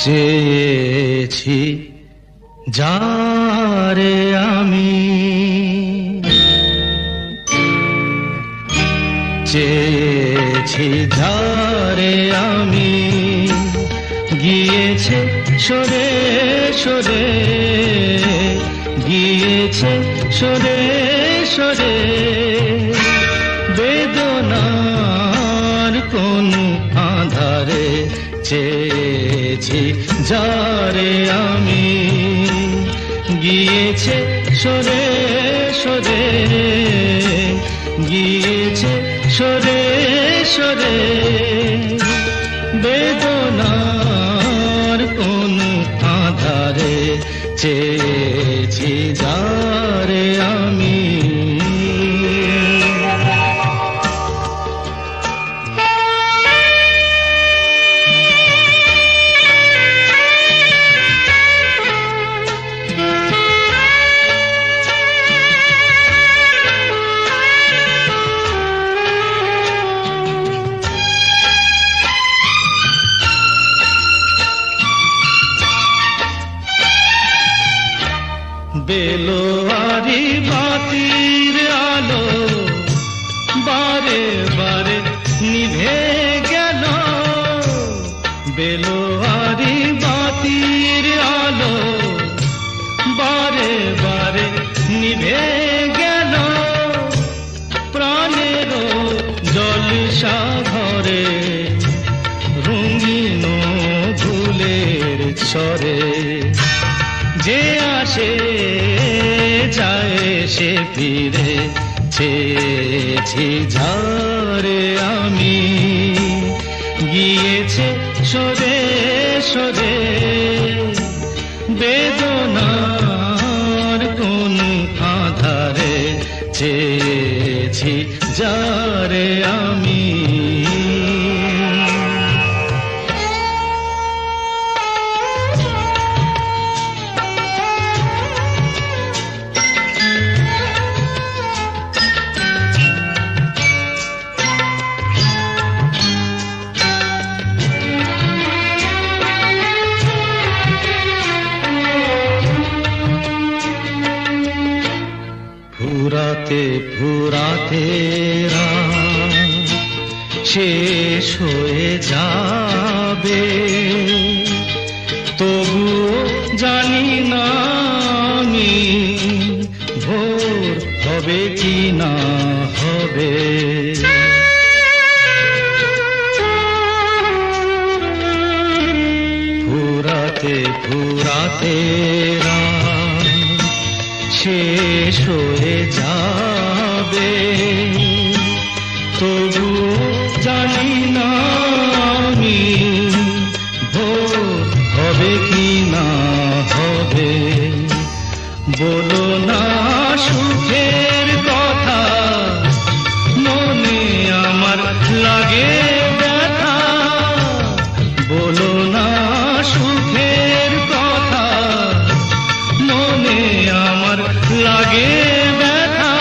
চেয়েছি যারে আমি, চেয়েছি যারে আমি, গিয়েছে সরে সরে, গিয়েছে সরে সরে, বেদনার কোন আধারে চেয়েছি যারে আমি, গিয়েছে সরে সরে, গিয়েছে সরে সরে, বেদনার কোন আধারে চেয়েছি যারে আমি। বেলোয়ারি বাতির আলো বারে বারে নিভে গেল, বেলোয়ারি বাতির আলো বারে বারে নিভে গেল, প্রাণের জলসা ঘরে রঙিন ফুলের ছড়ে, যে আসে যায় সে ফিরে, চেয়েছি যারে আমি, গিয়েছে সরে সরে, বেদনার কোন আধারে চেয়েছি যারে আমি। ফুরাতে ফুরাতে রাত শেষ হয়ে যাবে, তবুও জানি না আমি ভোর হবে কি না হবে, ফুরাতে ফুরাতে রাত শেষ হয়ে যাবে, তবুও জানি না আমি ভোর হবে কি না হবে, বলো না সুখের কথা, মনে আমার লাগে ব্যথা, বলো না সুখের কথা, মনে আমার লাগে ব্যথা,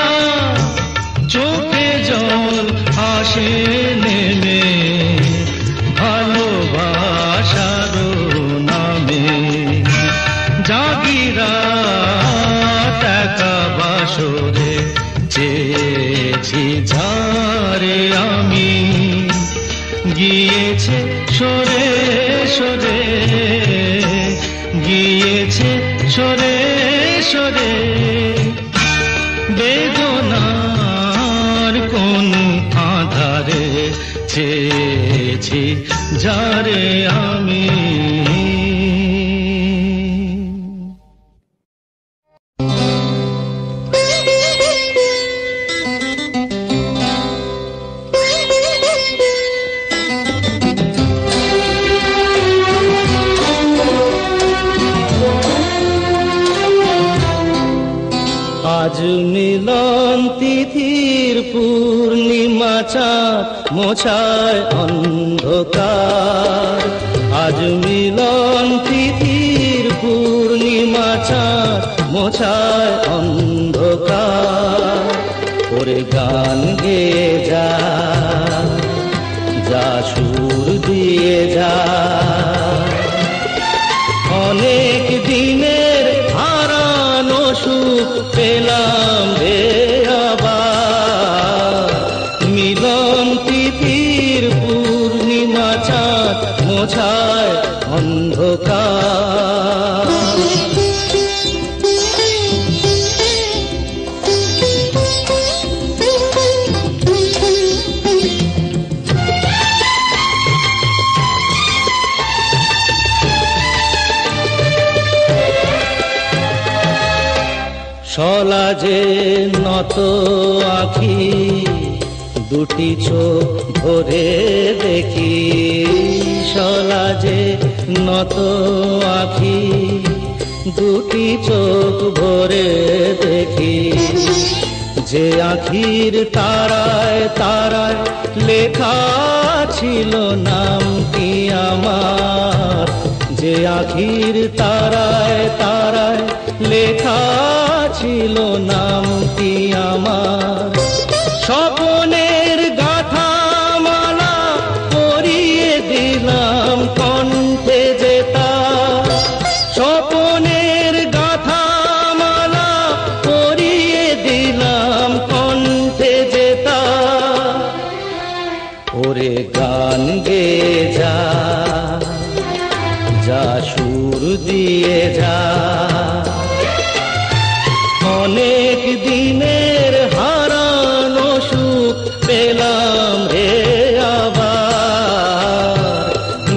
চোখে জল আসে নেমে ভালোবাসার নামে, জাগিরা টাকা বাসরে চেয়েছি যারে আমি, গিয়েছে সরে সরে, গিয়েছে সরে সরে, বেদনার কোন আধারে চেয়েছি যারে আমি। আজ মিলন তিথির পূর্ণিমা চাঁদ মোছায় অন্ধকার, আজ মিলন তিথির পূর্ণিমা চাঁদ মোছায় অন্ধকার, ওরে গান গেয়ে যা, যা সুর দিয়ে যা, মোছায় অন্ধকার। সলাজে নত আঁখি দুটি চোখ ভরে দেখি, সলাজে নত আঁখি দুটি চোখ ভরে দেখি। যে আঁখির তারায় তারায় লেখা ছিল নামটি আমার, যে আঁখির তারায় তারায় লেখা ছিল নামটি আমার। স্বপনের গাথা মালা পরিয়ে দিলাম কণ্ঠে যেতা, স্বপনের গাথা মালা পরিয়ে দিলাম কণ্ঠে যেতা। ওরে গান গেয়ে যা, যা সুর দিয়ে যা, অনেক দিনের হারানো সুখ পেলাম রে আবার।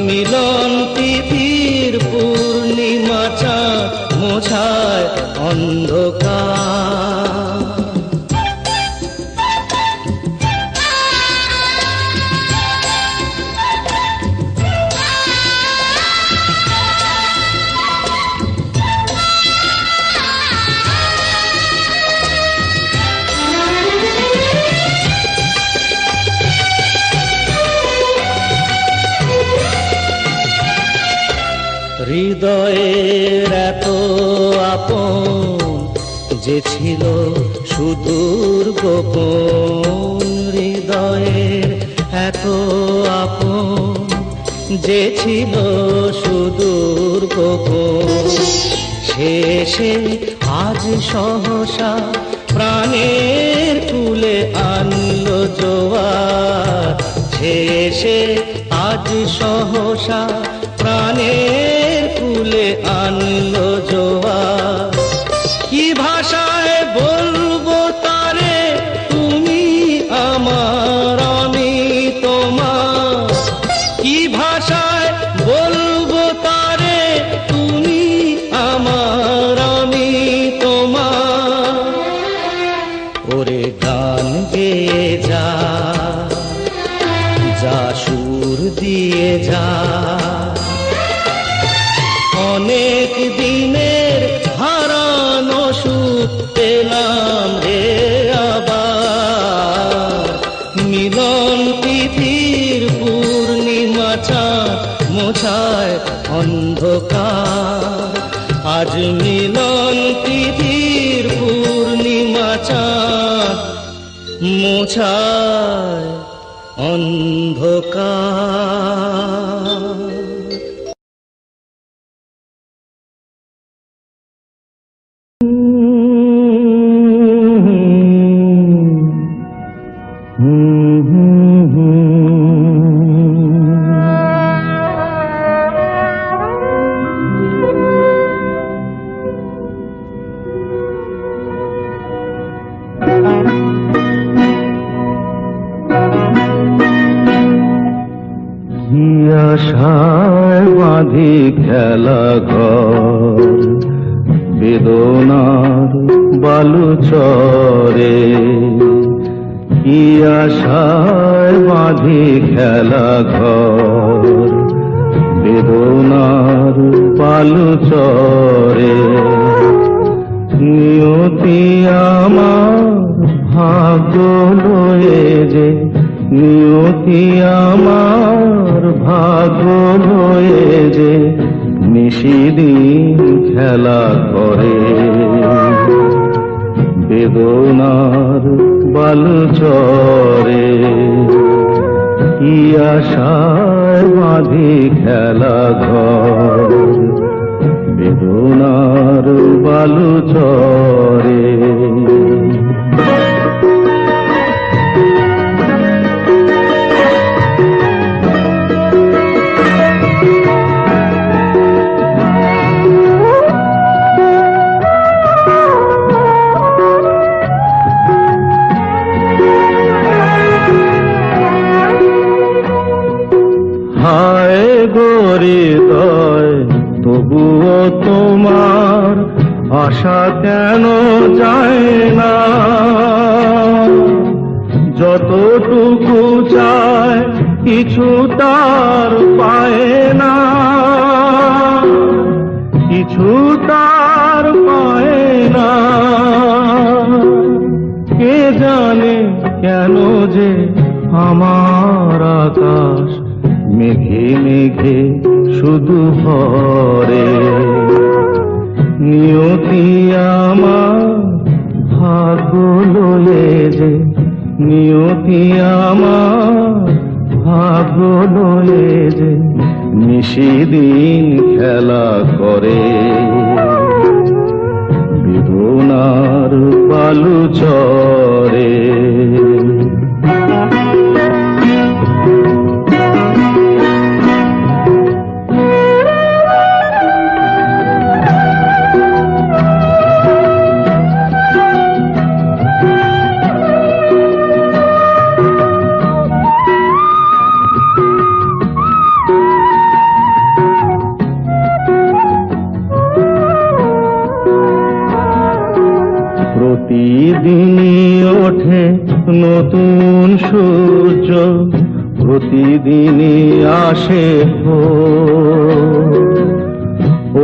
মিলন তিথির পূর্ণিমা চাঁদ মোছায় অন্ধকার। হৃদয়ের এত আপন যে ছিল সুদূর গোপন, হৃদয়ের এত আপন যে ছিল সুদূর গোপন। শেষে আজ সহসা প্রাণের কুলে আনলো জোয়ার, শেষে আজ সহসা প্রাণের কুলে আনলো জোয়ার। কি ভাষায় বলবো তারে তুমি আমার আমি তোমার, কি ভাষায় বলবো তারে তুমি আমার আমি তোমার। ওরে গান গেয়ে যা, যা সুর দিয়ে যা, অনেক দিনের হারানো সুখ পেলাম রে আবার। মিলন তিথির পূর্ণিমা চাঁদ মোছায় অন্ধকার, আজ মিলন তিথির পূর্ণিমা চাঁদ মোছায় অন্ধকার। আশায় বাঁধি খেলা ঘর বেদনার বালুচরে, কি আশায় বাঁধি খেলা ঘর বেদনার বালুচরে। নিয়তি আমার ভাগ্য লয়ে যে, নিয়তি আমার ভাগ্য লয়ে যে নিশিদিন খেলা করে বেদনার বালুচরে। কি আশায় বাঁধি খেলা ঘর বেদনার বালুচরে। আশা কেন যায় না, যতটুকু চায় কিছু তার পায় না, কিছু তার পায় না। কে জানে কেন যে আমার আকাশ মেঘে মেঘে শুধু ভরে, নিয়তি আমার ভাগ্য লয়ে যে, নিয়তি আমার ভাগ্য লয়ে যে নিশিদিন খেলা করে, বেদনার বালু চরে। প্রতিদিনই ওঠে নতুন সূর্য, প্রতিদিনই আসে ভোর।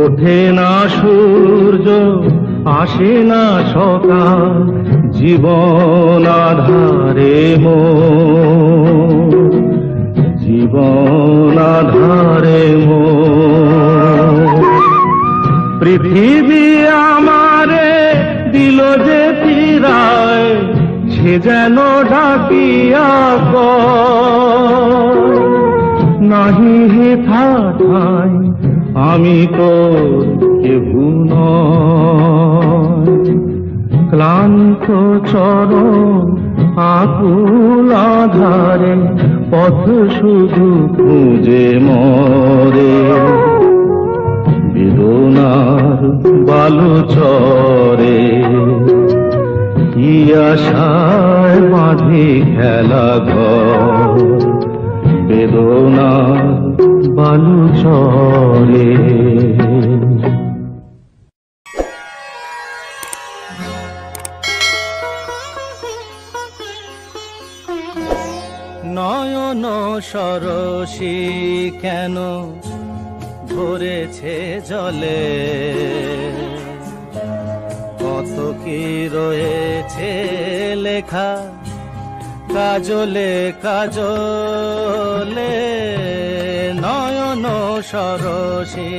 ওঠে না সূর্য, আসে না সকাল, জীবন আধারে মোর, জীবন আধারে মোর। পৃথিবী আমারে দিল যে ফিরায়, সে যেন ডাকিয়া কয়, নাহি হেথা ঠাই আমি তোর কেহু নয়। ক্লান্ত চরণ আকুল আধারে পথ শুধু খুঁজে মরে, বেদনার বালু চরে। কি আশায় বাঁধি খেলা ঘর, বেদনার বালু চরে। নয়ন সরসী কেন ভরেছে জলে, কত কি রয়েছে লেখা কাজলে কাজলে। নয়ন সরসী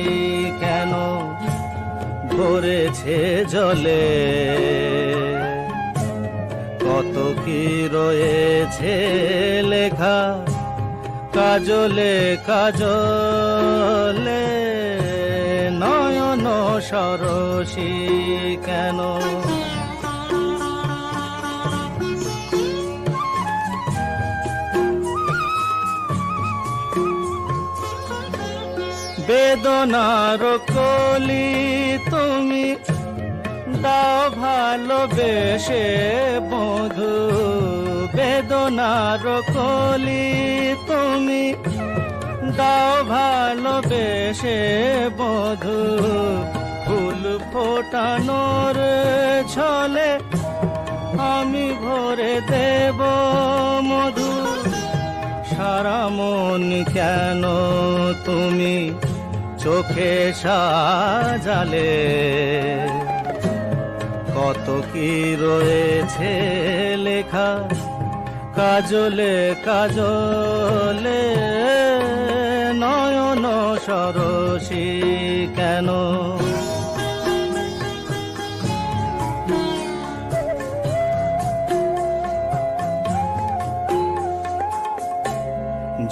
কেন ভরেছে জলে, কত কি রয়েছে লেখা কাজলে কাজলে। নয়ন সরসী কেন, বেদনার কলি তুমি দাও ভালোবেসে বধু, বেদনার কলি তুমি দাও ভালোবেসে বধু। ফুল ফোটানোর ছলে আমি ভরে দেব মধু। সারা মন কেন তুমি চোখে সাজালে, কত কি রয়েছে লেখা কাজলে কাজলে। নয়ন সরসী কেন,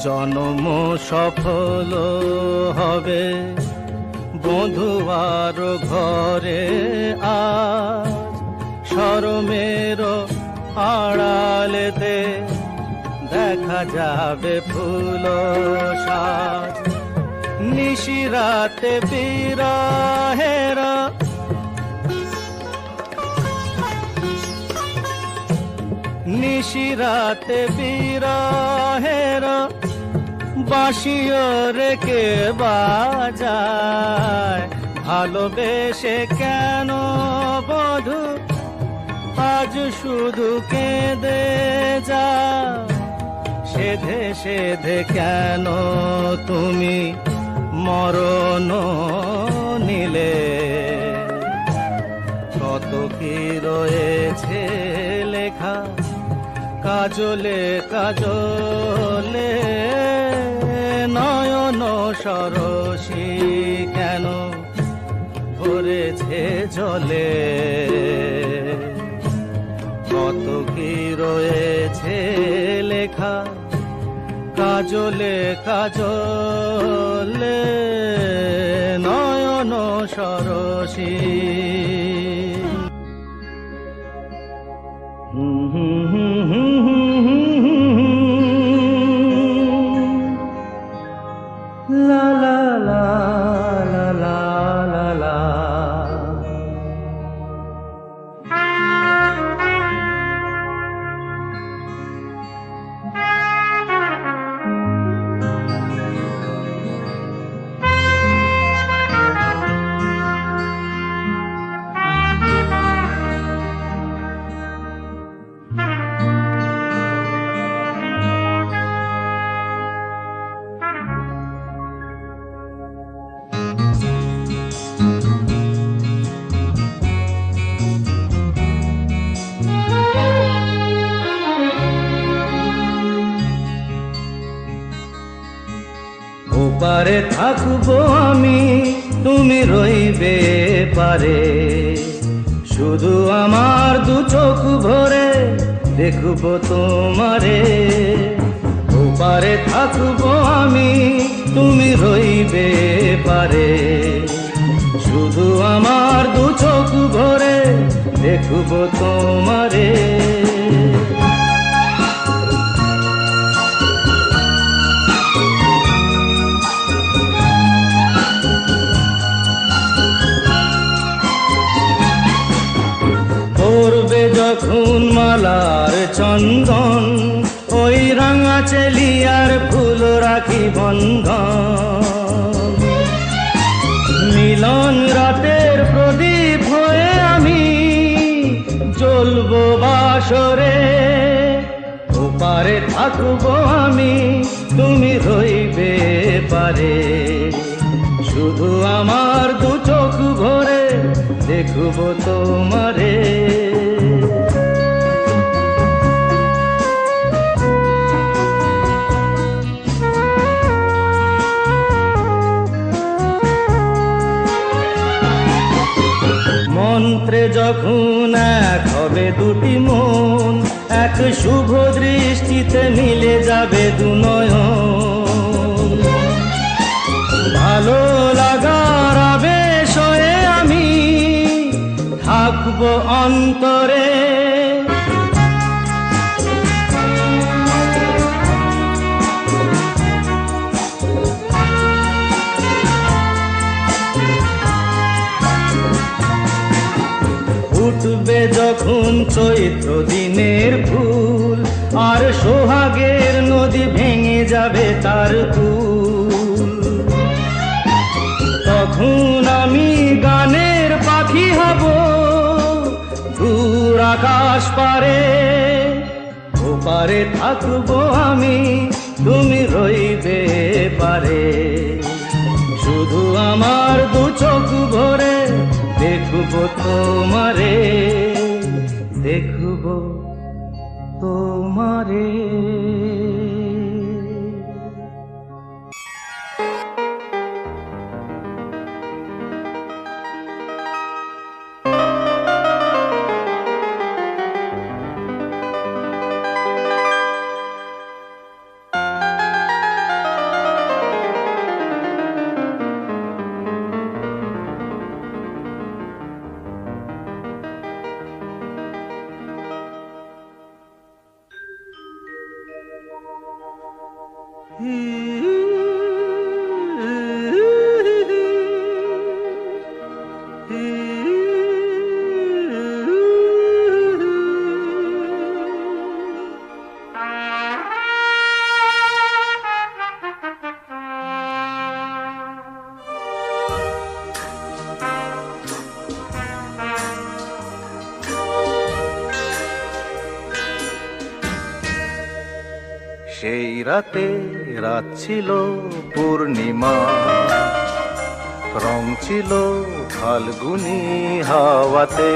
জন্ম সফল হবে বধুয়ার ঘরে আজ, শরমের আড়ালেতে দেখা যাবে ফুল সাজ। নিশিরাতে বিরহের নিশিরাতে বিরহের বাঁশিও রেখে বাজায়, ভালোবেসে কেন বধূ আজ শুধু কেঁদে যা, সেধে সেধে কেন তুমি মরণ নিলে? কত কি রয়েছে লেখা কাজলে কাজলে, নয়ন সরসী কেন ভরেছে জলে? কত কি রয়েছে লেখা কাজলে কাজলে, নয়ন সরসী। লা লা লা লা লা লা লা। ওপারে থাকবো আমি, তুমি রইবে পারে, শুধু আমার দু চোখ ভরে দেখবো তোমারে। ওপারে থাকবো আমি, তুমি রইবে পারে, শুধু আমার দু চোখ ভরে দেখবো তোমারে। পড়বে যখন মালার চন্দন, ওই রাঙা চেলিয়ার ফুল রাখি বন্ধন। মিলন রাতের প্রদীপ হয়ে আমি জ্বলবো বাসরে। ওপারে থাকবো আমি, তুমি রইবে পারে, শুধু আমার দু চোখ ভরে দেখবো তোমারে। মন্ত্রে যখন এক হবে দুটি মন, এক শুভ দৃষ্টিতে মিলে যাবে দু নয়ন। ভালো লাগার আবেশ হয়ে আমি থাকবো অন্তরে। উঠবে যখন চৈত্র দিনের ফুল, আর সোহাগের নদী ভেঙে যাবে তার কুল। তখন আমি গানের পাখি হব দূর আকাশ পারে। ওপারে থাকবো আমি, তুমি রইবে পারে, শুধু আমার দু চোখ ভরে দেখবো তোমারে, দেখবো তোমারে। রাতে রাত ছিল পূর্ণিমা, রং ছিল ফাল্গুনি হাওয়াতে।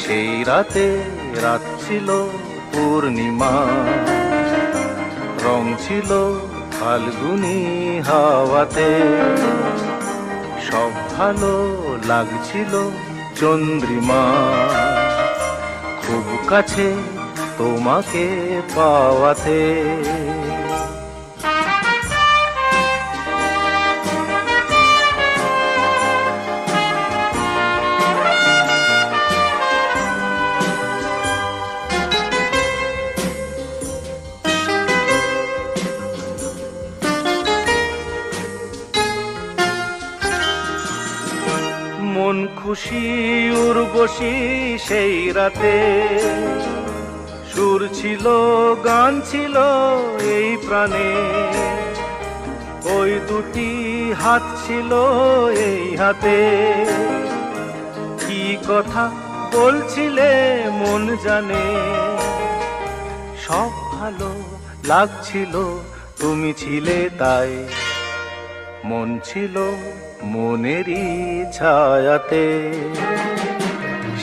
সেই রাতে রাত ছিল পূর্ণিমা, রং ছিল ফাল্গুনি হাওয়াতে। সব ভালো লাগছিল চন্দ্রিমা, খুব কাছে তোমাকে পাওয়াতে। মন খুশি উর্বশী সেই রাতে, সুর ছিল গান ছিল এই প্রাণে। ওই দুটি হাত ছিল এই হাতে, কি কথা বলছিলে মন জানে। সব ভালো লাগছিল তুমি ছিলে তাই, মন ছিল মনেরই ছায়াতে।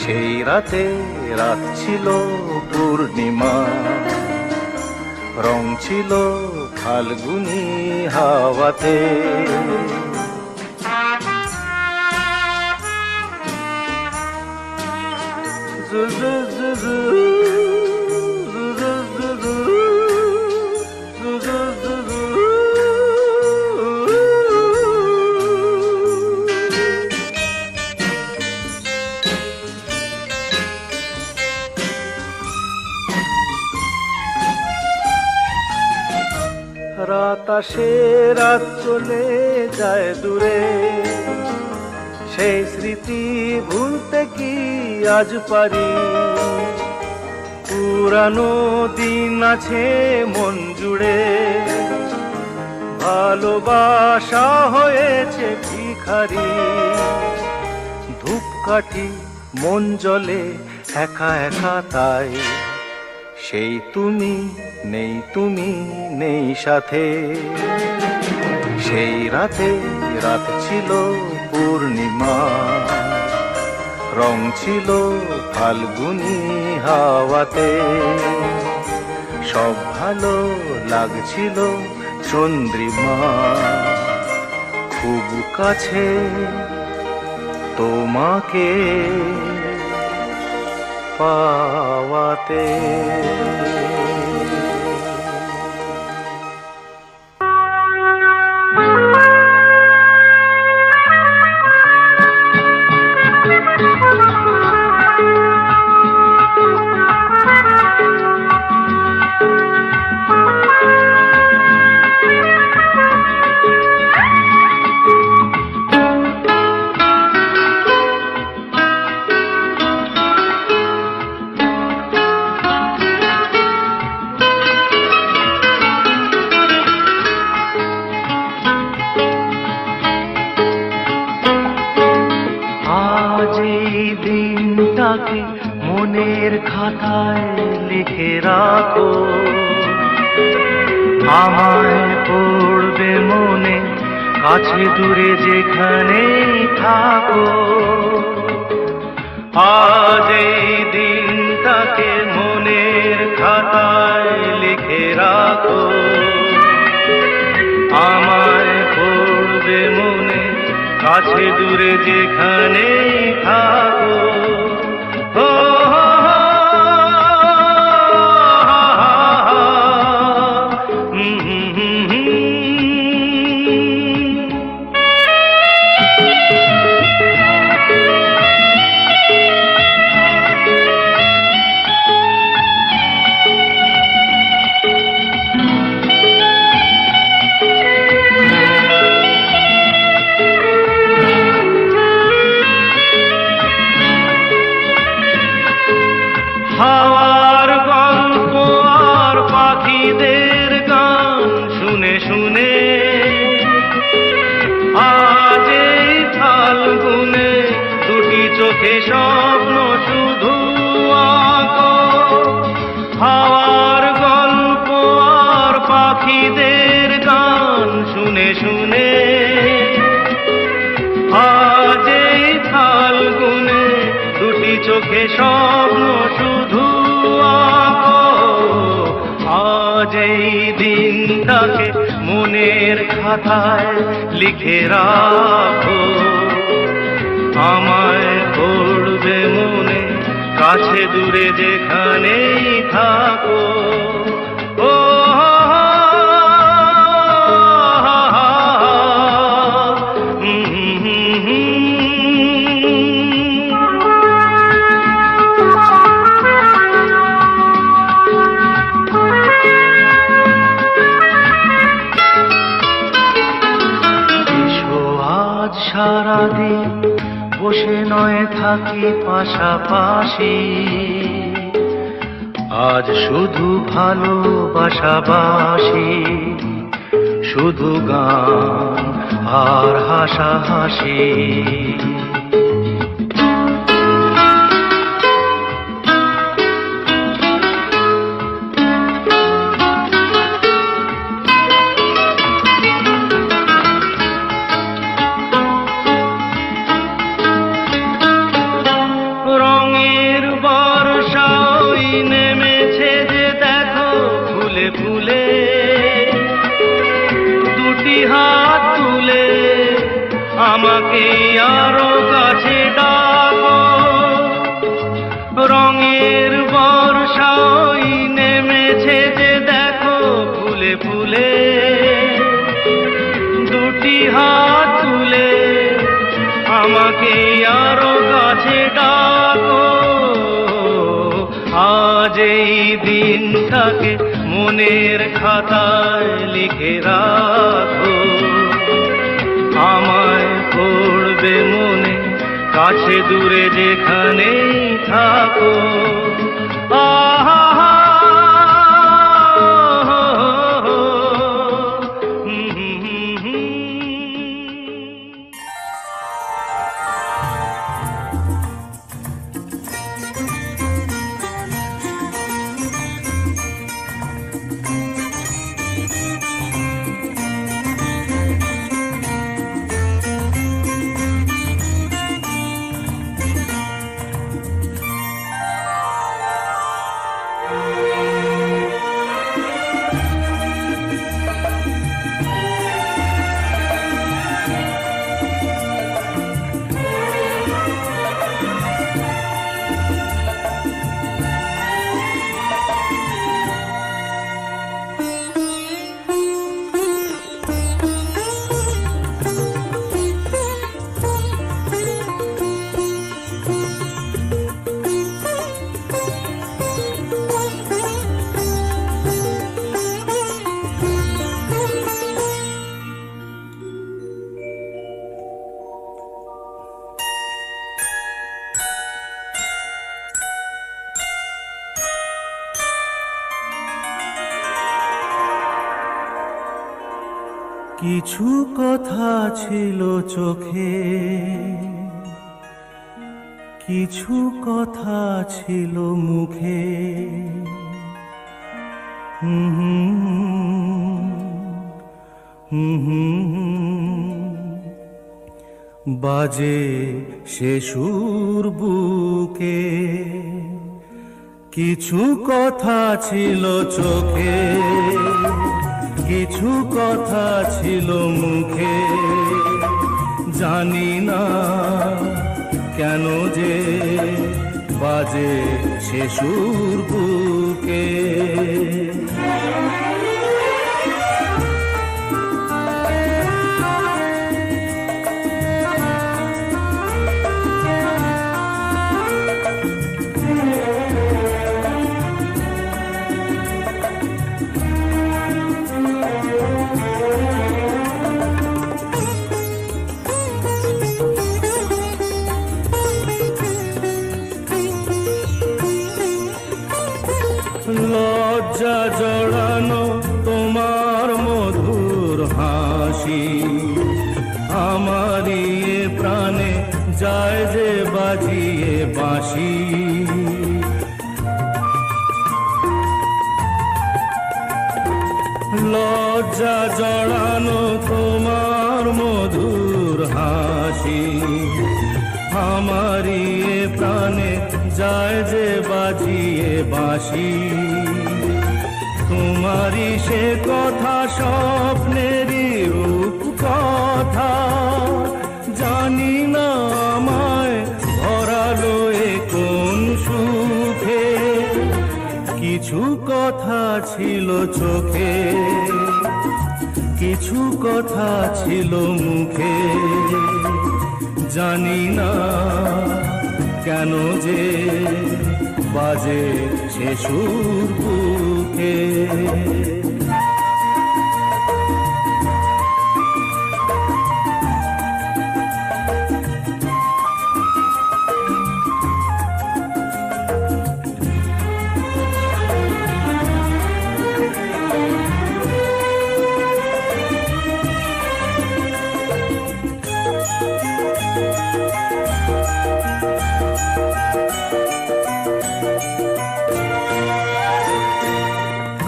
সেই রাতে রাত ছিল পূর্ণিমা, রং ছিল ফাল্গুনি হাওয়াতে। জু জু জু জু জু জু জু জু জু জু জু জু। রাত আসে রাত চলে যায় দূরে, সেই স্মৃতি ভুলতে কি আজ পারি। পুরানো দিন আছে মন জুড়ে, ভালোবাসা হয়েছে ভিখারি। ধূপকাঠি মন জ্বলে একা একা তাই, সেই তুমি নেই সাথে। সেই রাতে রাত ছিল পূর্ণিমা, রং ছিল ফাল্গুনি হাওয়াতে। সব ভালো লাগছিল চন্দ্রিমা, খুব কাছে তোমাকে পাওয়াতে। দিনটাকে মনের খাতায় লিখে রাখো, আমায় পড়বে মনে কাছে দূরে যেখানে থাকো। আজ এই দিনটাকে মনের খাতায় লিখে রাখো, আমায় পড়বে মনে কাছে দূরে যেখানে থাকো। হাওয়ার গল্প আর পাখিদের গান শুনে শুনে আজ এই ফাল্গুনে দুটি চোখে স্বপ্ন শুধু আঁকো। হাওয়ার গল্প চোখে স্বপ্ন শুধু আঁকো, আজ এই দিনটাকে মনের খাতায় লিখে রাখো। আমায় পড়বে মনে, কাছে দূরে যেখানেই থাকো। ও সারাদিন বসে নয় থাকি পাশাপাশি, আজ শুধু ভালোবাসাবাসি, শুধু গান আর হাসাহাসি। ফুলে দুটি হাত তুলে আমাকে আরো কাছে ডাকো। রঙের বর্ষাই নেমেছে যে দেখো ফুলে ফুলে, দুটি হাত তুলে আমাকে আরো কাছে ডাকো। আজ এই দিনটাকে মনের খাতায় লিখে রাখো। আমায় পড়বে মনে, কাছে দূরে যেখানেই থাকো। আহা কিছু কথা ছিল চোখে, কিছু কথা ছিল মুখে। বাজে সে সুর বুকে, কিছু কথা ছিল চোখে, কিছু কথা ছিল মুখে। জানি না কেন যে বাজে সে সুর বুকে। লজ্জা জড়ানো তোমার মধুর হাসি, আমারই প্রাণে যায় যে বাজিয়ে বাঁশি। লজ্জা জড়ানো তোমার মধুর হাসি, আমারই প্রাণে যায় যে বাজিয়ে বাঁশি, তোমারই সে কথা স্বপ্নেরই রূপ কথা, জানি না আমায় ভরালো এ কোন সুখে। কিছু কথা ছিল চোখে, কিছু কথা ছিল মুখে, জানি না কেন যে বাজে সে সুর বুকে।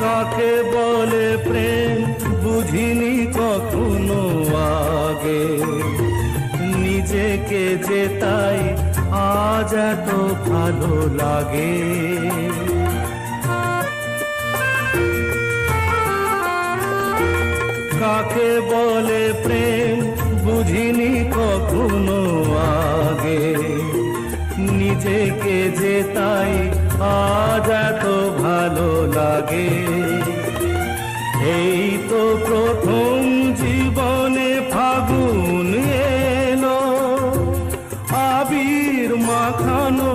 কাকে বলে প্রেম বুঝিনি কখনো আগে, নিজেকে যে তাই আজ এত ভালো লাগে। কাকে বলে প্রেম বুঝিনি কখনো আগে, নিজেকে যে তাই আজ এত ভালো লাগে। এই তো প্রথম জীবনে ফাগুন এলো, আবির মাখানো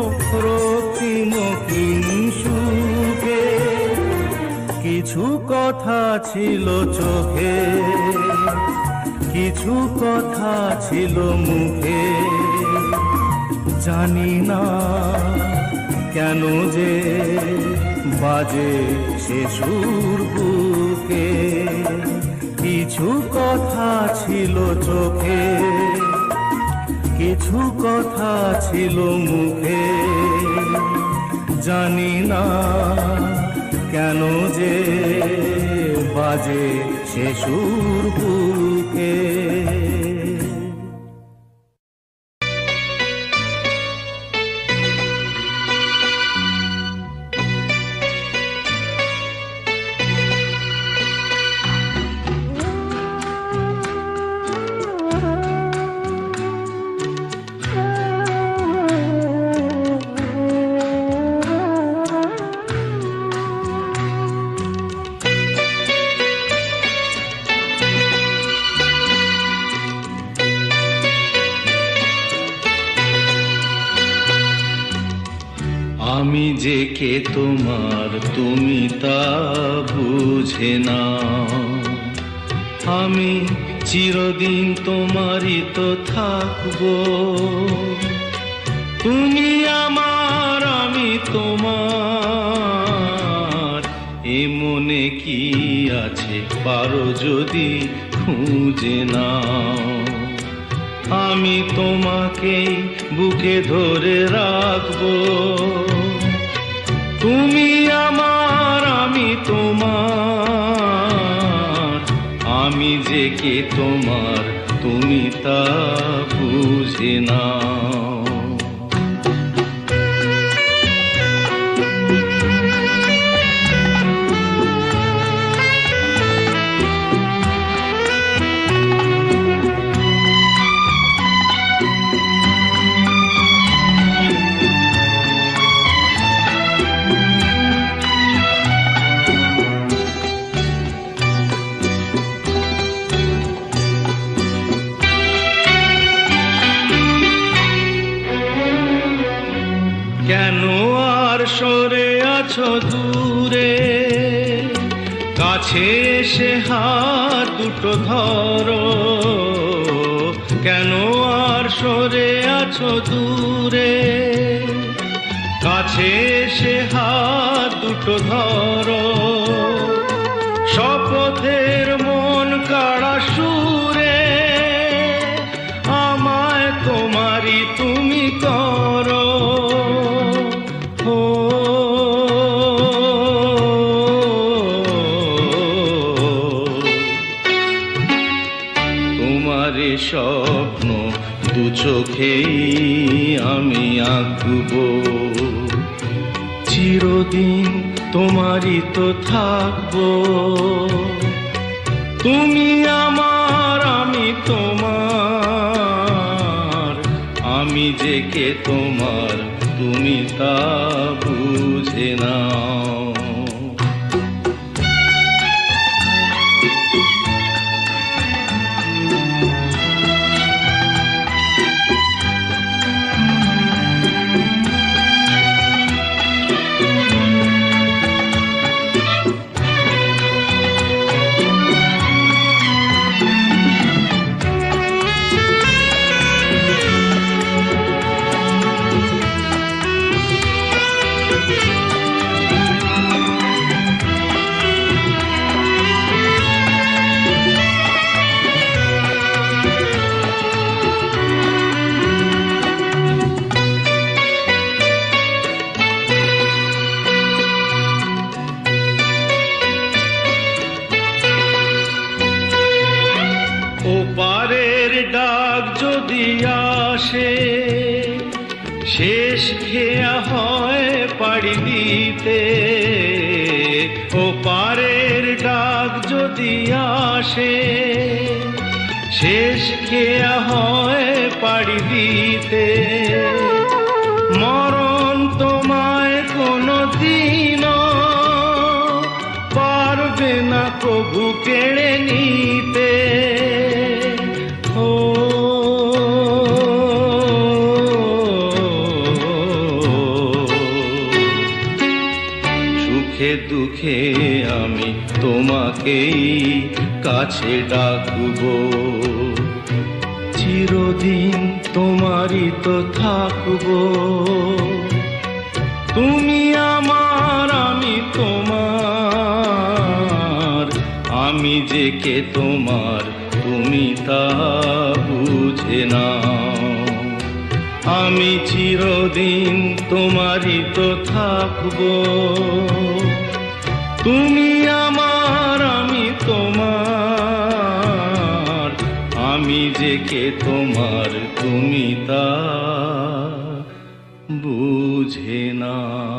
রক্তিম কিংশুকে। কিছু কথা ছিল চোখে, কিছু কথা ছিল মুখে, জানি না কেন যে বাজে সে সুর বুকে। কিছু কথা ছিল চোখে, কিছু কথা ছিল মুখে, জানি না কেন যে বাজে সে সুর বুকে। আমি যে কে তোমার তুমি তা বুঝে না, আমি চিরদিন তোমারই তো থাকবো। তুমি আমার আমি তোমার, এ মনে কি আছে পারো যদি খুঁজে নাও। আমি তোমাকে বুকে ধরে রাখবো, তুমি আমার আমি তোমার, আমি যে কে তোমার তুমি তা বুঝে নাও। কেন আর সরে আছো দূরে, কাছে এসে হাত দুটো ধরো। কেন আর সরে আছো দূরে, কাছে এসে হাত দুটো ধরো। শপথের মন কাড়া সুরে আমায় তোমারই তুমি করো। তোমারে স্বপ্ন দু চোখেই আমি আঁকবো। চিরদিন তোমারই তো থাকবো, তুমি আমার আমি তোমার, আমি যে কে তোমার তুমি তা বুঝে নাও। ওপারের ডাক যদি আসে, শেষ খেয়া হয় পাড়ি দিতে। ওপারের ডাক যদি আসে, শেষ খেয়া হয় পাড়ি দিতে। মরণ তোমায় কোনো দিনও পারবে না কবু কেড়ে নিতে। সুখে দুঃখে আমি তোমাকেই কাছে ডাকবো, চিরদিন তোমারই তো থাকবো। তুমি আমার আমি তোমার, আমি যে কে তোমার তুমি তা বুঝে নাও। আমি চিরদিন তোমারই তো থাকবো, তুমি আমার আমি তোমার, আমি যে কে তোমার তুমি তা বুঝে নাও।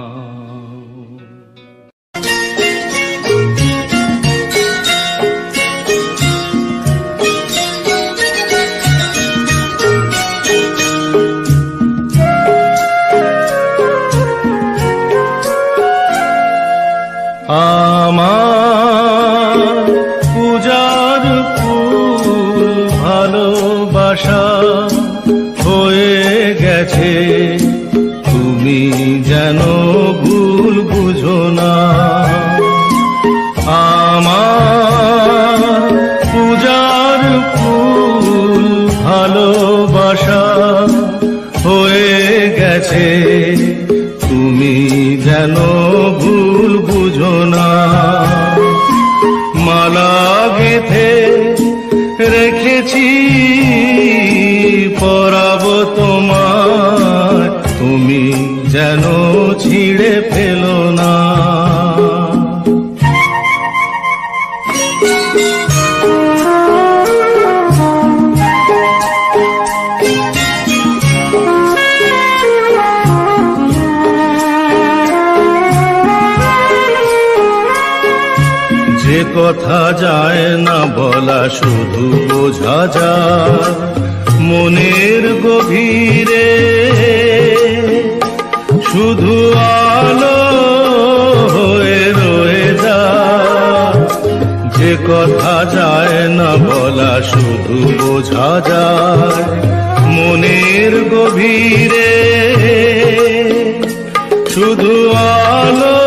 আমার পূজার ফুল ভালোবাসা হয়ে গেছে, তুমি যেন ভুল বুঝো না। আমার পূজার ফুল ভালোবাসা হয়ে গেছে, তুমি যেন ভুল বুঝো না। মালা গেঁথে রেখেছি পরাবো তোমায়, তুমি যেন ছিঁড়ে ফেলো না। যে কথা যায় না বলা শুধু বোঝা যায় মনের গভীরে, শুধু আলো হয়ে রয়ে যায়। যে কথা যায় না বলা শুধু বোঝা যায় মনের গভীরে, শুধু আলো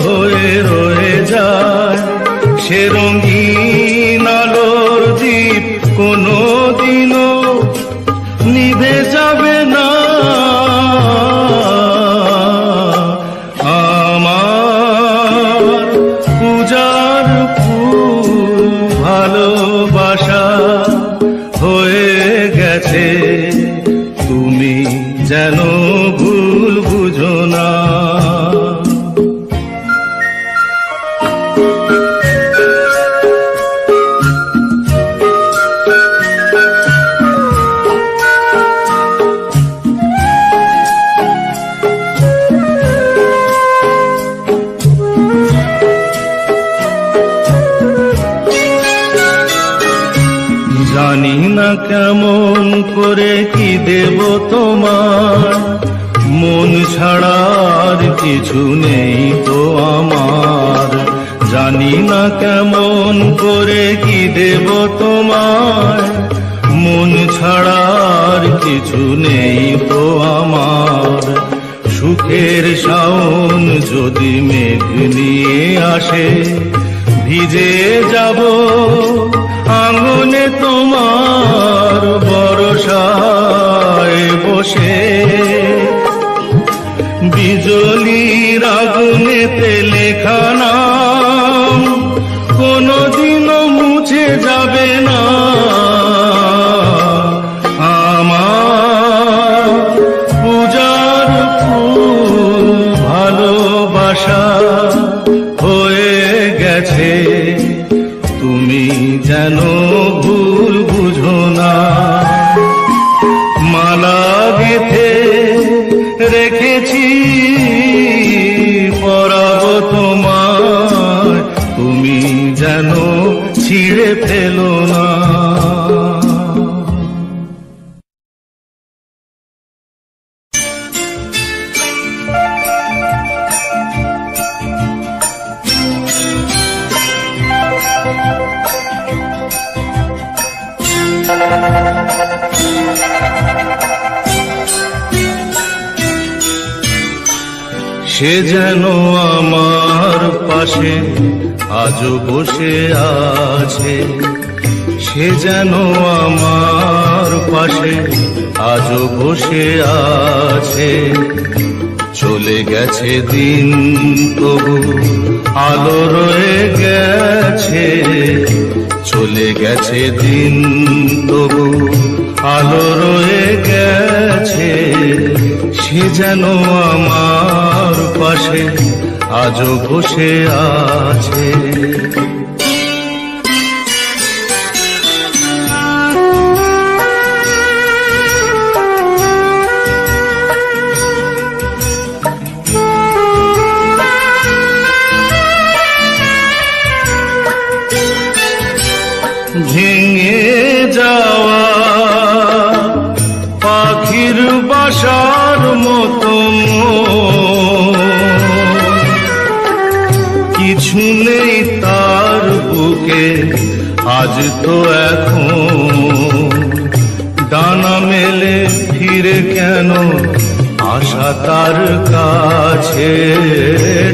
হয়ে রয়ে যায়। সে রঙিন আলোর দ্বীপ কোনো দিনও নিভে যাবে না। আমার পূজার ফুল ভালোবাসা হয়ে গেছে, তুমি যেন ভুল বুঝো না। করে কি দেব তোমার, মন ছাড়ার কিছু নেই তো আমার। জানি না কেমন করে কি দেব তোমার, মন ছাড়ার কিছু নেই তো আমার। সুখের শাওন যদি মেঘ নিয়ে আসে, ভিজে যাব আঙনে তোমার বরসায় বসে। বিজলির আগুনেতে লেখা নাম কোনদিনও মুছে যাবে না আমার। পূজার ফুল ভালোবাসা হয়ে গেছে, তুমি যেন ভুল বুঝো না। মালা গেথে রেখেছি পরাবো তোমায়, তুমি যেন ছিঁড়ে ফেলো না। সে যেন আমার পাশে আজও বসে আছে, সে যেন আমার পাশে আজও বসে আছে। চলে গেছে দিন তবু আলো রয়ে গেছে, চলে গেছে দিন তবু আলো রয়ে গেছে। সে যেন আমার পাশে আজও বসে আছে। ভেঙে যাওয়া পাখির বাসার মতো কিছু নেই তার বুকে আজ তো এখন। ডানা মেলে ফিরে কেন আশা তার কাছে,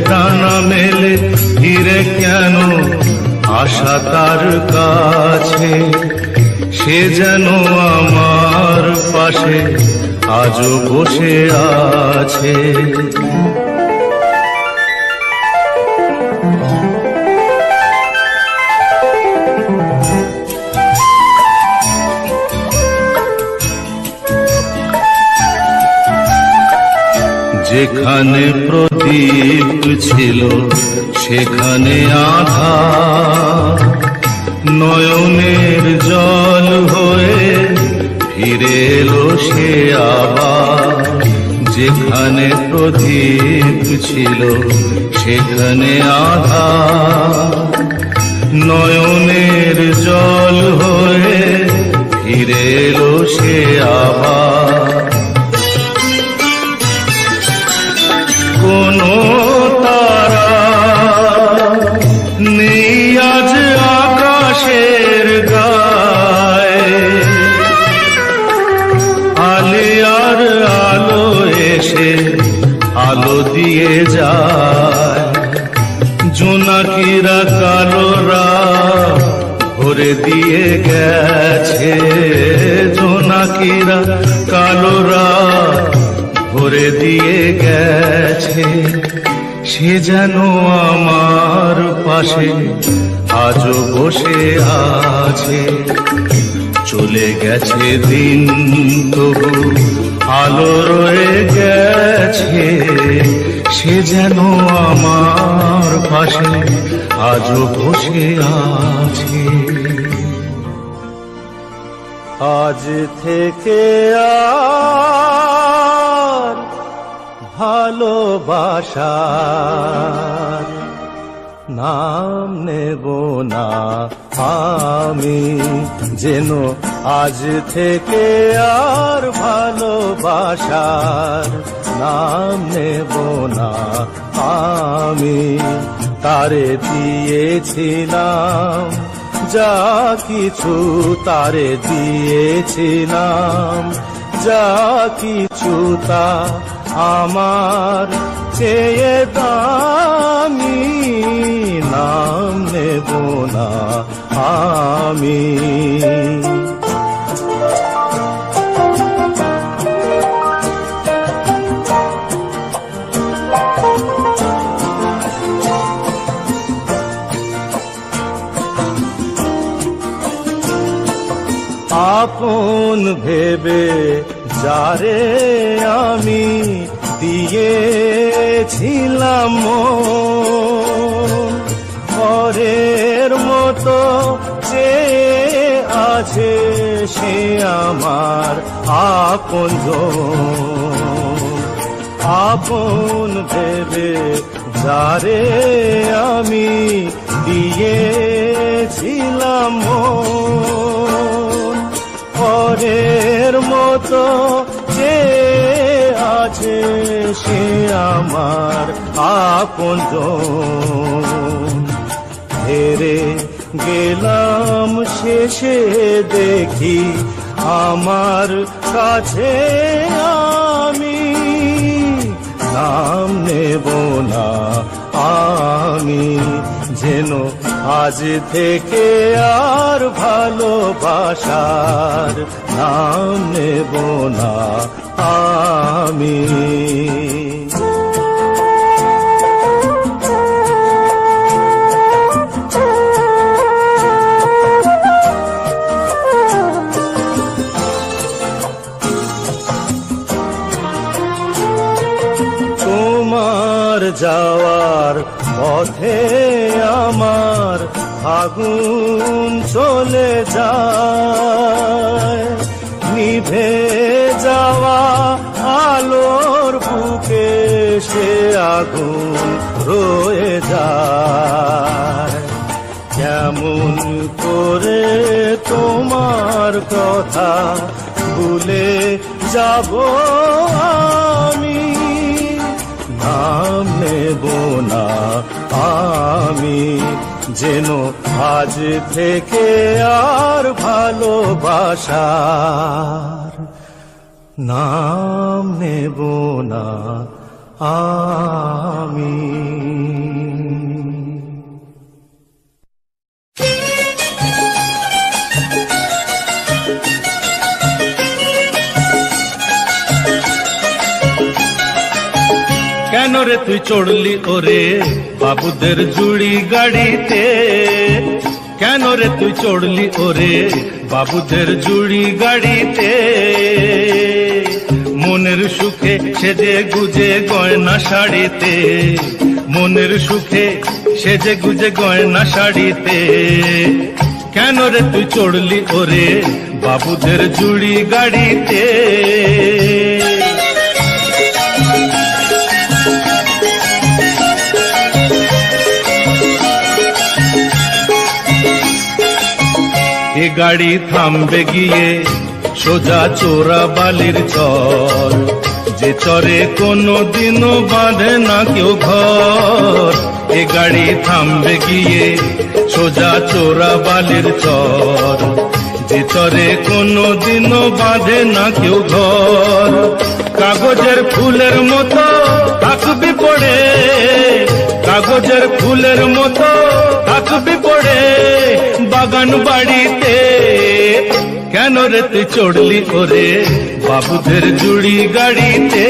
ডানা মেলে ফিরে কেন আশা তার কাছে। সে যেন আমার পাশে আজও বসে আছে। যেখানে প্রদীপ ছিল সেখানে আধার, নয়নের জল হয়ে ফিরে এলো সে আবার। যেখানে প্রদীপ ছিল সেখানে আধার, নয়নের জল হয়ে ফিরে এলো সে আবার। কোনো তারা নেই আজ আকাশের গায়ে, আলে আর আলো এসে আলো দিয়ে যায়। জোনাকিরা কালোরা ভরে দিয়ে গেছে, জোনাকিরা কালোরা ভরে দিয়ে গেছে। সে যেন আমার পাশে আজও বসে আছে। চলে গেছে দিন তবু আলো রয়ে গেছে। সে যেন আমার পাশে আজও বসে আছে। আজ থেকে আর ভালোবাসার নাম নেব না আমি, যেন আজ থেকে আর ভালোবাসার নাম নেব না আমি। তারে দিয়েছিলাম যা কিছু, তারে দিয়েছিলাম যা কিছু, তা আমার চেয়ে দামি। নাম নেব না আমি। আপন ভেবে যারে আমি দিয়েছিলাম পরের মতো চেয়ে আছে সে আমার আপনজন। আপন ভেবে যারে আমি দিয়েছিলাম পরের মতো যে আছে সে আমার আপনজন। হেরে গেলাম শেষে দেখি আমার কাছে আমি। নাম নেব না আমি, যেন আজ থেকে আর ভালোবাসার নাম নেব না আমি। তোমার যাওয়ার পথে আমার আগুন চলে যায়, নিভে যাওয়া আলোর বুকে সে আগুন রয়ে যায়। কেমন করে তোমার কথা ভুলে যাব আমি। নাম নেব না আমি, যেন আজ থেকে আর ভালোবাসার নাম নেব না আমি। কেন রে তুই চড়লি ওরে বাবুদের জুড়ি গাড়িতে? কেন রে তুই চড়লি ওরে বাবুদের জুড়ি গাড়িতে? মনের সুখে সেজে গুজে গয়না শাড়িতে, মনের সুখে সেজে গুজে গয়না শাড়িতে। কেন রে তুই চড়লি ওরে বাবুদের জুড়ি গাড়িতে? এ গাড়ি থামবে গিয়ে সোজা চোরা বালির চর, যে চরে কোনো দিনও বাঁধে না কেউ ঘর। এ গাড়ি থামবে গিয়ে সোজা চোরা বালির চর, যে চরে কোনো দিনও বাঁধে না কেউ ঘর। কাগজের ফুলের মতো থাকবি পড়ে, কাগজের ফুলের মতো থাকবি পড়ে বাগান বাড়িতে। কেন রে তুই চড়লি ওরে বাবুদের জুড়ি গাড়িতে?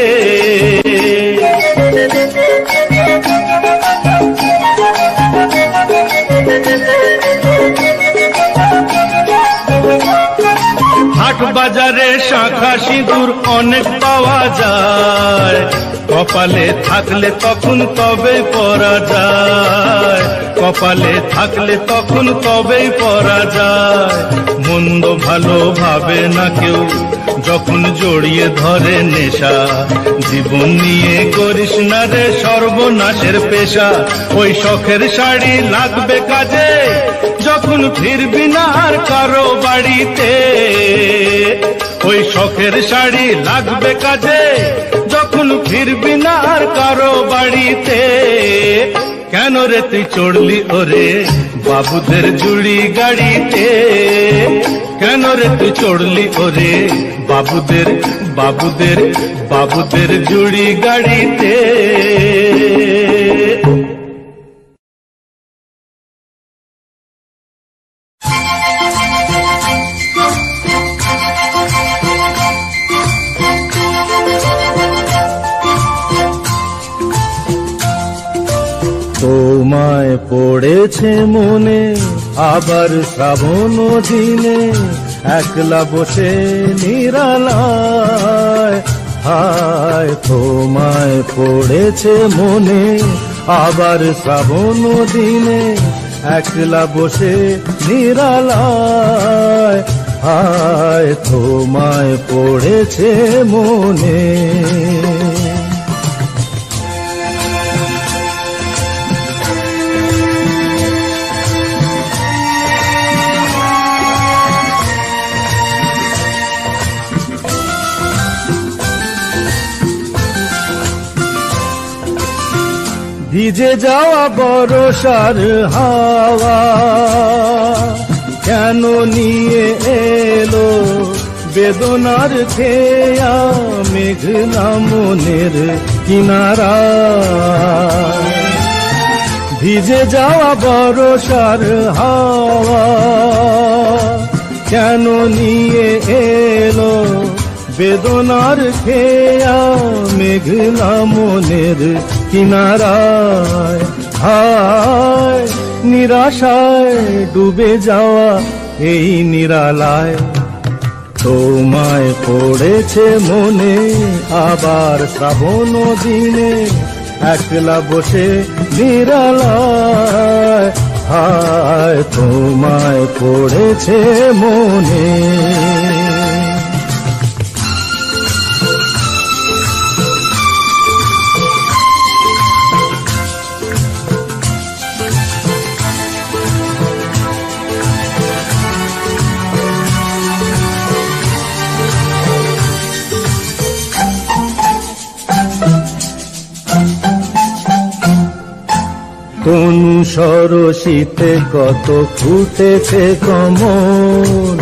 হাট বাজারে শাঁখা সিঁদুর অনেক পাওয়া যায়, কপালে থাকলে তখন তবেই পরা যায়, কপালে থাকলে তখন তবেই পরা যায়। মন্দ ভালো ভাবে না কেউ, যখন জড়িয়ে ধরে নেশা, জীবন নিয়ে করিস না রে সর্বনাশের পেশা। ওই শখের শাড়ি লাগবে কাজে, যখন ফিরবি না আর কারো বাড়িতে। ওই শখের শাড়ি লাগবে কাজে, যখন ফিরবি না আর কারো বাড়িতে। কেন রে তুই চড়লি ওরে বাবুদের জুড়ি গাড়িতে? কেন রে তুই চড়লি ওরে বাবুদের বাবুদের বাবুদের জুড়ি গাড়িতে? তোমায় পড়েছে মনে আবার শ্রাবণ দিনে, একলা বসে নিরালায়। হায় তোমায় পড়েছে মনে আবার শ্রাবণ দিনে, একলা বসে নিরালায়। হায় তোমায় পড়েছে মনে। ভিজে যাওয়া বরষার হাওয়া কেন নিয়ে এলো বেদনার খেয়া মেঘনা মনের কিনারা? ভিজে যাওয়া বরষার হাওয়া কেন নিয়ে এলো বেদনার খেয়া মেঘনা মনের কিনারায়? হায় নিরাশায় ডুবে যাওয়া এই নিরালায়, তোমায় পড়েছে মনে আবার শ্রাবণ দিনে, একলা বসে নিরালায়। হায় তোমায় পড়েছে মনে। তনু সরসিতে কত ফুটেছে কমল,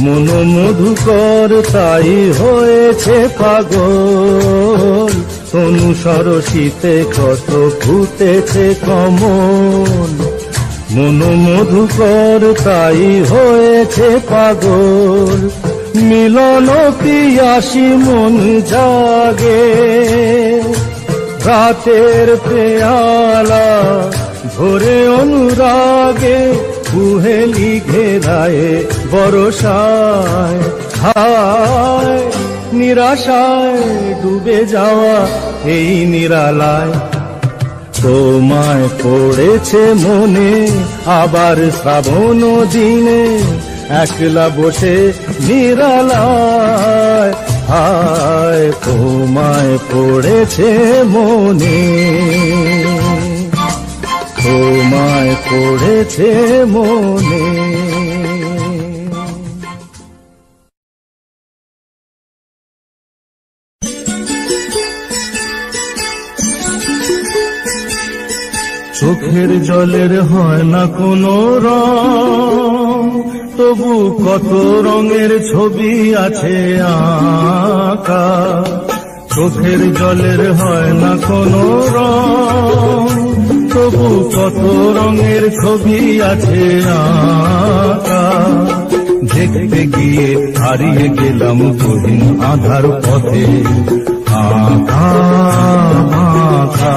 মন মধুকর তাই হয়েছে পাগল। তনু সরসিতে কত ফুটেছে কমল, মন মধুকর তাই হয়েছে পাগল। মিলন পিয়াসী মন জাগে, রাতের পেয়ালা ভোরে অনুরাগে, কুহেলি ঘেরায় বরষায়। হায় নিরাশায় ডুবে যাওয়া এই নিরালায়, তোমায় পড়েছে মনে আবার শ্রাবণ দিনে, একলা বসে নিরালায়। হায় তোমায় পড়েছে মনে, তোমায় পড়েছে মনে। চোখের জলের হয় না কোনো রং, তবু কত রঙের ছবি আছে আঁকা। চোখের জলের হয় না কোনো রং, তবু কত রঙের ছবি আছে আঁকা। দেখতে গিয়ে হারিয়ে গেলাম গহীন আধার পথে, আঁকা আঁকা।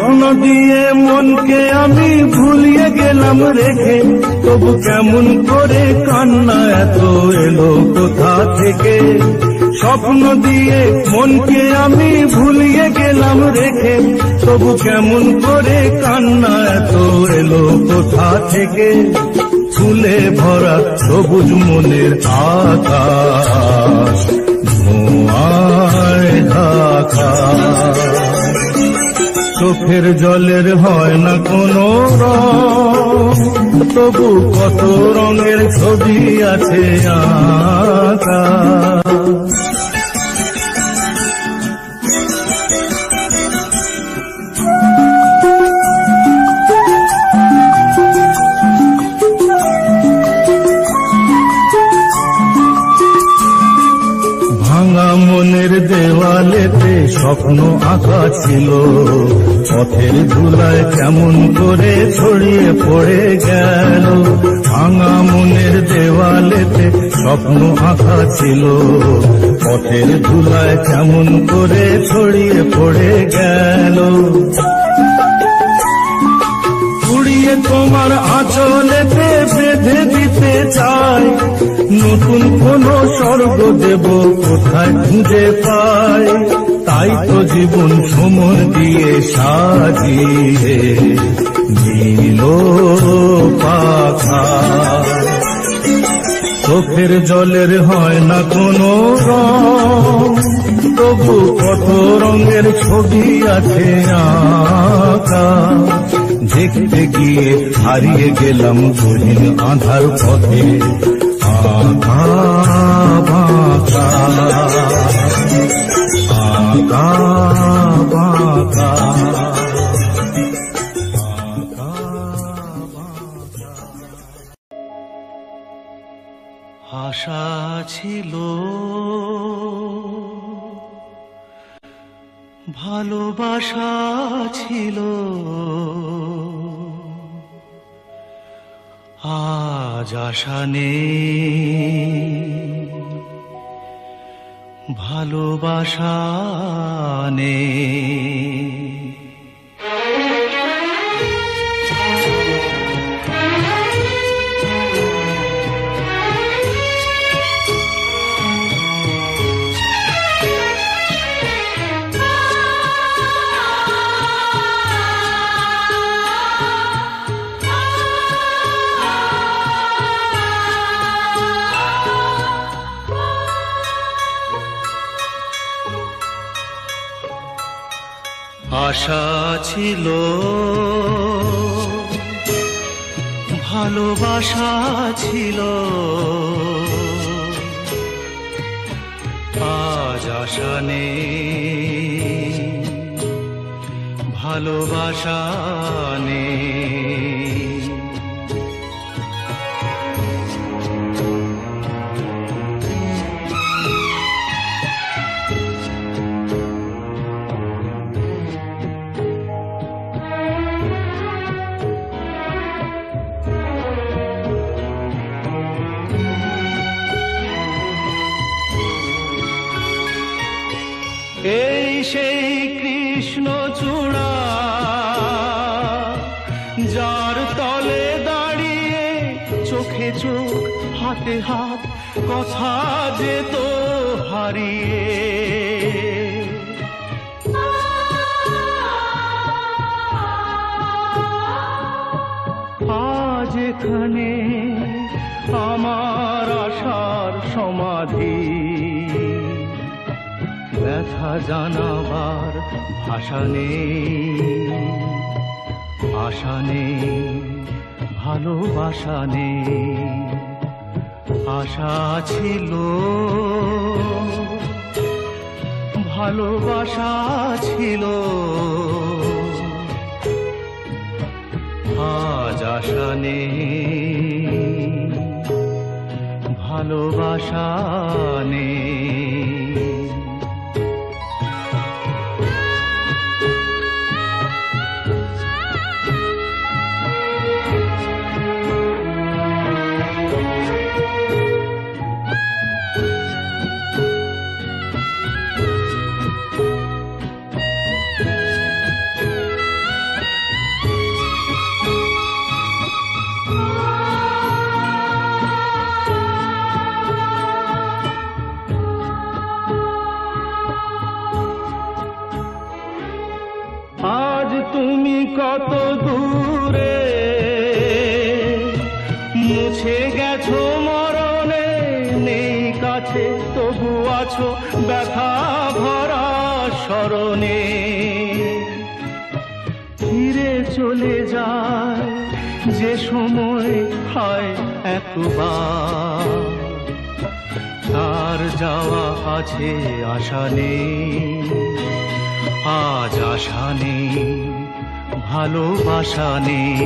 স্বপ্ন দিয়ে মনকে আমি ভুলিয়ে গেলাম রেখে, তবু কেমন করে কান্না এত এলো কোথা থেকে। স্বপ্ন দিয়ে মনকে আমি ভুলিয়ে গেলাম রেখে, তবু কেমন করে কান্না এত এলো কোথা থেকে। ফুলে ভরা সবুজ মনের আকাশ ধোঁয়ায় ঢাকা, চোখের জলের হয় না কোনো রং, তবু কত রঙের ছবি আছে আঁকা। ভাঙা মনের দেওয়ালেতে স্বপ্ন আঁকা ছিল, পথের ধুলায় কেমন করে ছড়িয়ে পড়ে গেল। ভাঙা মনের দেওয়ালেতে স্বপ্ন আঁকা ছিল, পথের ধুলায় কেমন করে ছড়িয়ে পড়ে গেল। কুড়িয়ে তোমার আঁচলেতে বেঁধে দিতে চাই, নতুন কোন স্বর্গ দেব কোথায় খুঁজে পাই। তাই তো জীবন সময় দিয়ে সাজিয়ে দিল পাখা, চোখের জলের হয় না কোনো রং, তবু কত রঙের ছবি আছে আঁকা। দেখতে গিয়ে হারিয়ে গেলাম গহীন আঁধার পথে, আঁকা বাঁকা আঁকা বাঁকা। আশা ছিল, ভালোবাসা ছিল, আজ আশা নেই, ভালোবাসা নেই। আশা ছিল, ভালোবাসা ছিল, আজ আশা নেই, ভালোবাসা নেই। এই সেই কৃষ্ণ চূড়া, যার তলে দাঁড়িয়ে চোখে চোখ হাতে হাত কথা যেত হারিয়ে। আজ এখানে আমার আশার সমাধি, ব্যথা জানাবার ভাষা নেই, আশা নেই, ভালোবাসা নেই। আশা ছিল, ভালোবাসা ছিল, আজ আশা নেই, ভালোবাসা নেই। কত দূরে মুছে গেছো মরণে, নেই কাছে তবু আছো ব্যথা ভরা স্মরণে। ফিরে চলে যায় যে সময় হয় একবার, তার যাওয়া আছে আশা নেই, আজ আশা নেই, ভালোবাসা নেই।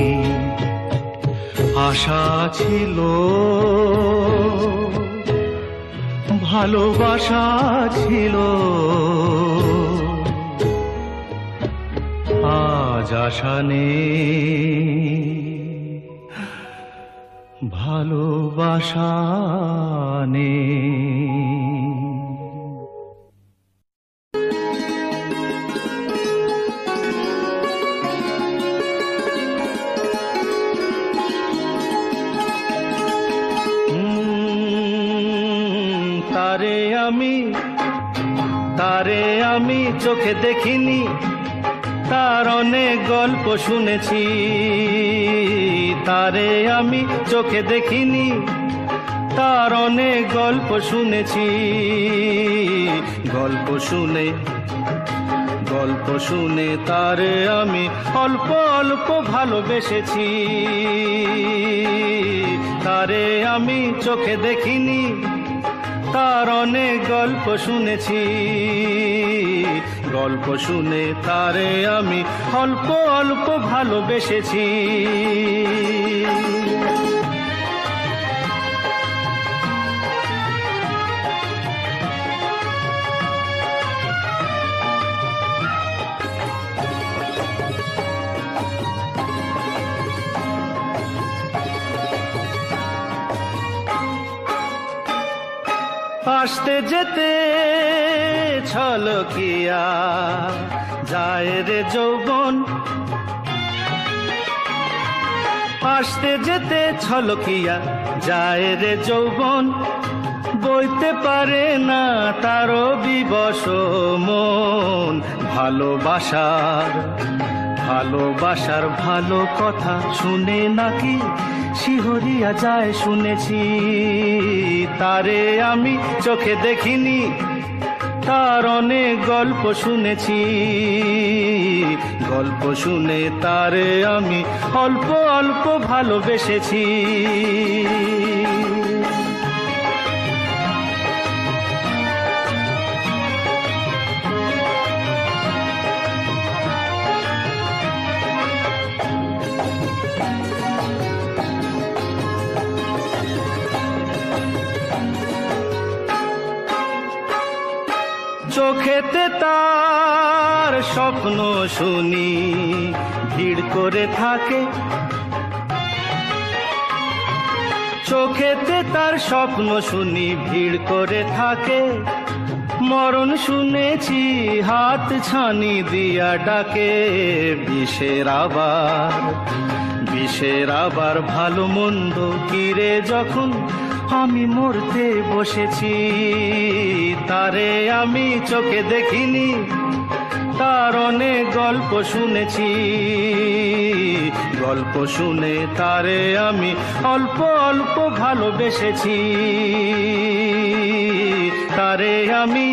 আশা ছিল, ভালোবাসা ছিল, আজ আশা নেই, ভালোবাসা নেই। তারে আমি চোখে দেখিনি, তার অনেক গল্প শুনেছি। তারে আমি চোখে দেখিনি, তার অনেক গল্প শুনেছি। গল্প শুনে তারে আমি অল্প অল্প ভালোবেসেছি। তারে আমি চোখে দেখিনি, তার অনেক গল্প শুনেছি। গল্প শুনে তারে আমি অল্প অল্প ভালোবেসেছি। আসতে যেতে ছলকিয়া যায় রে যৌবন, আসতে যেতে ছলকিয়া যায় রে যৌবন। বইতে পারে না তারও বিবশ মন। ভালোবাসার ভালো কথা শুনে নাকি শিহরিয়া যায় শুনেছি। তারে আমি চোখে দেখিনি, তার অনেক গল্প শুনেছি। গল্প শুনে তারে আমি অল্প অল্প ভালোবেসেছি। চোখেতে তার স্বপ্ন শুনি ভিড় করে থাকে। চোখেতে তার স্বপ্ন শুনি ভিড় করে থাকে। মরণ শুনেছি হাত ছানি দিয়া ডাকে। বিষের আবার ভালো মন্দ কিরে যখন আমি মরতে বসেছি। তারে আমি চোখে দেখিনি, তার অনেক গল্প শুনেছি। গল্প শুনে তারে আমি অল্প অল্প ভালোবেসেছি। তারে আমি